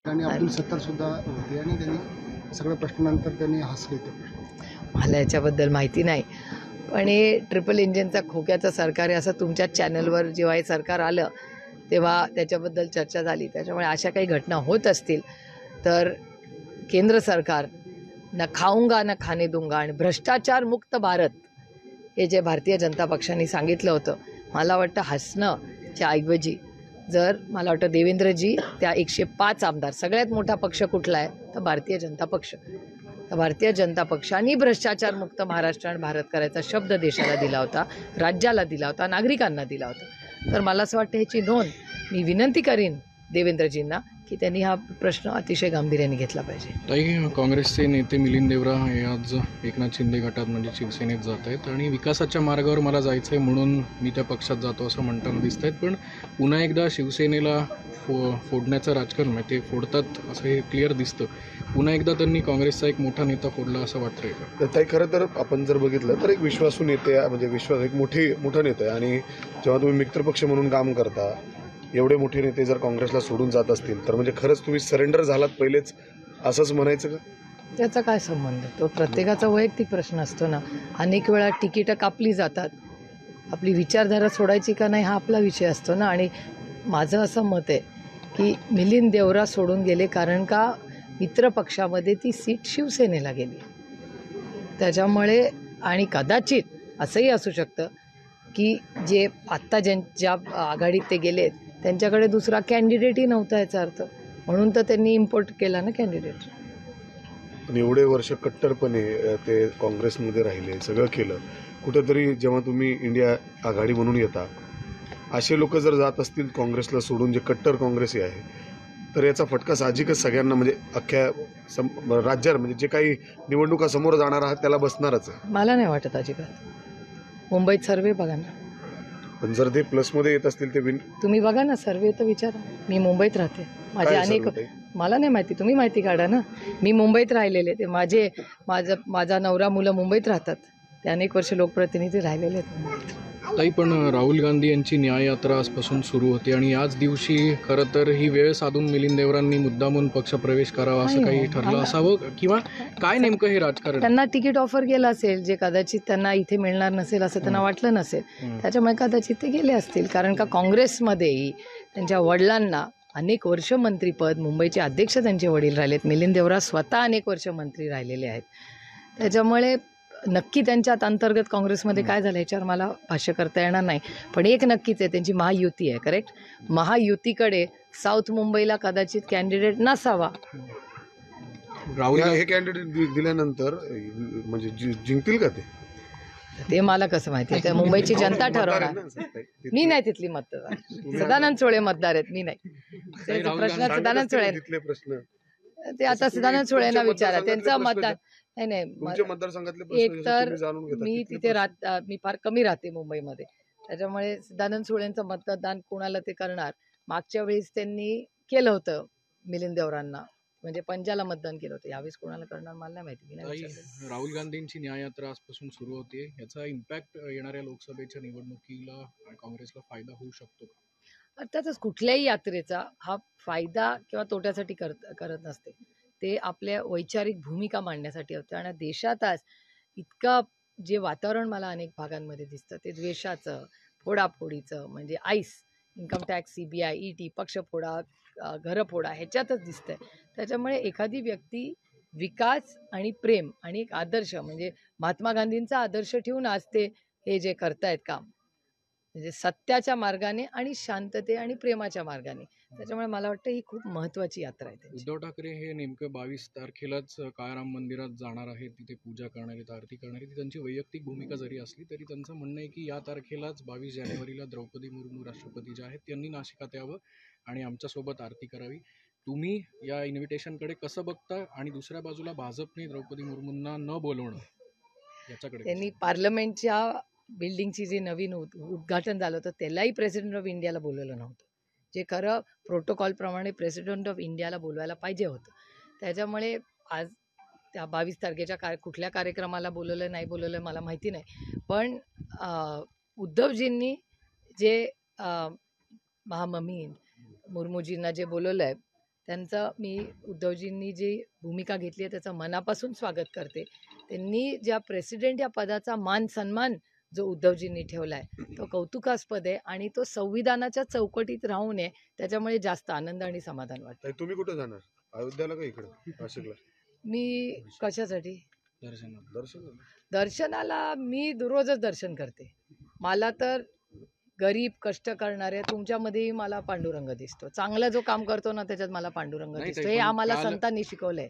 आणि अब्दुल सत्तार सुद्धा होते आणि त्यांनी सगळ्या प्रश्नानंतर त्यांनी हसले ते प्रश्न. मला याच्याबद्दल माहिती नाही, पण हे ट्रिपल इंजिनचा खोक्याचं सरकार आहे असं तुमच्याच चॅनलवर जेव्हा हे सरकार आलं तेव्हा त्याच्याबद्दल चर्चा झाली. त्याच्यामुळे अशा काही घटना होत असतील तर केंद्र सरकार ना खाऊंगा ना खाने दूंगा आणि भ्रष्टाचार मुक्त भारत हे जे भारतीय जनता पक्षाने सांगितलं होतं, मला वाटतं हसण्याच्या ऐवजी जर मला वाटतं देवेंद्रजी त्या 105 आमदार, सगळ्यात मोठा पक्ष कुठला आहे तर भारतीय जनता पक्ष, तर भारतीय जनता पक्षाने भ्रष्टाचार मुक्त महाराष्ट्र आणि भारत करायचा शब्द देशाला दिला होता, राज्याला दिला होता, नागरिकांना दिला होता. तर मला असं वाटतं ह्याची नोंद मी विनंती करीन देवेंद्रजींना की त्यांनी हा प्रश्न अतिशय गांभीर्याने घेतला पाहिजे. ताई, काँग्रेसचे नेते मिलिंद देवरा हे आज एकनाथ शिंदे गटात म्हणजे शिवसेनेत जात आहेत आणि विकासाच्या मार्गावर मला जायचं आहे म्हणून मी त्या पक्षात जातो असं म्हणताना दिसत आहेत. पण पुन्हा एकदा शिवसेनेला फोडण्याचं राजकारण ते फोडतात असं हे क्लिअर दिसतं. पुन्हा एकदा त्यांनी काँग्रेसचा एक मोठा नेता फोडला असं वाटतंय का? ताई, खरं तर आपण जर बघितलं तर एक विश्वासू नेते म्हणजे एक मोठा नेता आहे आणि जेव्हा तुम्ही मित्रपक्ष म्हणून काम करता, एवढे मोठे नेते जर काँग्रेसला सोडून जात असतील तर म्हणजे खरंच तुम्ही सरेंडर झालात पहिलेच असंच म्हणायचं का? त्याचा काय संबंध? तो प्रत्येकाचा वैयक्तिक प्रश्न असतो ना. अनेक वेळा तिकीटं कापली जातात, आपली विचारधारा सोडायची का नाही हा आपला विषय असतो ना. आणि माझं असं मत आहे की मिलिंद देवरा सोडून गेले कारण का मित्रपक्षामध्ये ती सीट शिवसेनेला गेली. त्याच्यामुळे आणि कदाचित असंही असू शकतं की जे आत्ता ज्या आघाडीत ते गेलेत त्यांच्याकडे दुसरा कॅन्डिडेटही नव्हता याचा अर्थ, म्हणून तर त्यांनी इम्पोर्ट केला ना कॅन्डिडेट. पण एवढे वर्ष कट्टरपणे ते काँग्रेसमध्ये राहिले, सगळं केलं. कुठंतरी जेव्हा तुम्ही इंडिया आघाडी म्हणून येता, असे लोक जर जात असतील काँग्रेसला सोडून, जे कट्टर काँग्रेसी आहे, तर याचा फटका साहजिकच सगळ्यांना म्हणजे अख्ख्या राज्यात म्हणजे जे काही निवडणुका समोर जाणार आहात त्याला बसणारच आहे. मला नाही वाटत अजिबात. मुंबईत सर्वे बघा ना. पण जर ते प्लसमध्ये येत असतील ते तुम्ही बघा ना, सर्वे तर विचारा. मी मुंबईत राहते, माझे अनेक, मला नाही माहिती, तुम्ही माहिती काढा ना. मी मुंबईत राहिलेले, ते माझा नवरा मुलं मुंबईत राहतात, ते अनेक वर्ष लोकप्रतिनिधी राहिलेले आहेत. ताई, पण राहुल गांधी यांची न्याययात्रा आजपासून सुरू होते आणि याच दिवशी खरं तर ही वेळ साधून मिलिंद देवरांनी मुद्दामून पक्षप्रवेश करावा असं काही ठरलं असावं किंवा काय नेमकं हे राजकारण? त्यांना तिकीट ऑफर केलं असेल जे कदाचित त्यांना इथे मिळणार नसेल असं त्यांना वाटलं नसेल, त्याच्यामुळे कदाचित ते गेले असतील. कारण का काँग्रेसमध्येही त्यांच्या वडिलांना अनेक वर्ष मंत्रीपद, मुंबईचे अध्यक्ष त्यांचे वडील राहिलेत, मिलिंद देवरा स्वतः अनेक वर्ष मंत्री राहिलेले आहेत. त्याच्यामुळे नक्की त्यांच्यात अंतर्गत काँग्रेसमध्ये काय झालं ह्याच्यावर मला भाष्य करता येणार नाही. पण एक नक्कीच आहे, त्यांची महायुती आहे, करेक्ट. महायुतीकडे साऊथ मुंबईला कदाचित कॅन्डिडेट नसावा. राहुल हे कॅन्डिडेट दिल्यानंतर म्हणजे जिंकतील का ते मला कसं माहिती? त्या मुंबईची जनता ठरवणार. मी नाही तिथली मतदार, सदानंद सोळे मतदार आहेत, मी नाही. प्रश्न सदानंद सोळे प्रश्न ते आता सदानंद सोळेंना विचारा, त्यांचं मतदान. नाही, एक तर मी तिथे मी फार कमी राहते मुंबईमध्ये, त्याच्यामुळे सदानंद सोळेंचं मतदान कोणाला ते करणार. मागच्या वेळेस त्यांनी केलं होतं मिलिंद देवरांना, म्हणजे पंजाला मतदान केलं होतं, यावेळेस कोणाला करणार मला नाही माहिती. राहुल गांधींची न्याययात्रा आजपासून सुरू होते, याचा इम्पॅक्ट येणाऱ्या लोकसभेच्या निवडणुकीला काँग्रेसला फायदा होऊ शकतो का? अर्थातच कुठल्याही यात्रेचा हा फायदा किंवा तोट्यासाठी करत नसते, ते आपल्या वैचारिक भूमिका मांडण्यासाठी होतं. आणि देशात आज इतकं जे वातावरण मला अनेक भागांमध्ये दिसतं ते द्वेषाचं, फोडाफोडीचं, म्हणजे ice, income tax, CBI, ED, पक्ष फोडा, घरं फोडा, ह्याच्यातच दिसतंय. त्याच्यामुळे एखादी व्यक्ती विकास आणि प्रेम आणि एक आदर्श म्हणजे महात्मा गांधींचा आदर्श ठेवून आज ते हे जे करतायत काम, म्हणजे सत्याच्या मार्गाने आणि शांतते आणि प्रेमाच्या मार्गाने. त्याच्यामुळे मला वाटतं ही खूप महत्त्वाची यात्रा आहे. उद्धव ठाकरे हे नेमकं 22 तारखेलाच काळाराम मंदिरात जाणार आहेत, तिथे पूजा करणार आहेत, आरती करणार आहेत. त्यांची वैयक्तिक भूमिका जरी असली तरी त्यांचं म्हणणं आहे की या तारखेलाच 22 जानेवारीला द्रौपदी मुर्मू राष्ट्रपती ज्या आहेत त्यांनी नाशिकात यावं आणि आमच्यासोबत आरती करावी. तुम्ही या इन्व्हिटेशनकडे कसं बघता? आणि दुसऱ्या बाजूला भाजपने द्रौपदी मुर्मूंना न बोलवणं याच्याकडे, त्यांनी पार्लमेंटच्या बिल्डिंगची जी नवीन उद्घाटन झालं होतं त्यालाही प्रेसिडेंट ऑफ इंडियाला बोलवलं नव्हतं, जे खरं प्रोटोकॉलप्रमाणे प्रेसिडेंट ऑफ इंडियाला बोलवायला पाहिजे होतं. त्याच्यामुळे आज त्या 22 तारखेच्या कुठल्या कार्यक्रमाला बोलवलं नाही बोलवलं मला माहिती नाही, पण उद्धवजींनी जे महामहिम मुर्मूजींना जे बोलवलं आहे त्यांचं मी उद्धवजींनी जी भूमिका घेतली आहे त्याचं मनापासून स्वागत करते. त्यांनी ज्या प्रेसिडेंट या पदाचा मान सन्मान जो उद्धवजींनी ठेवला आहे तो कौतुकास्पद आहे आणि तो संविधानाच्या चौकटीत राहू नये त्याच्यामुळे जास्त आनंद आणि समाधान वाटतं. ताई, तुम्ही कुठे जाणार? अयोध्याला का इकडे नाशिकला? मी कशासाठी दर्शन दर्शनाला मी रोजच दर्शन करते. मला तर गरीब कष्ट करणारे तुमच्यामध्येही मला पांडुरंग दिसतो. चांगला जो काम करतो ना त्याच्यात मला पांडुरंग नाही दिसतो. ताई, हे पण आम्हाला काल- संतांनी शिकवलंय.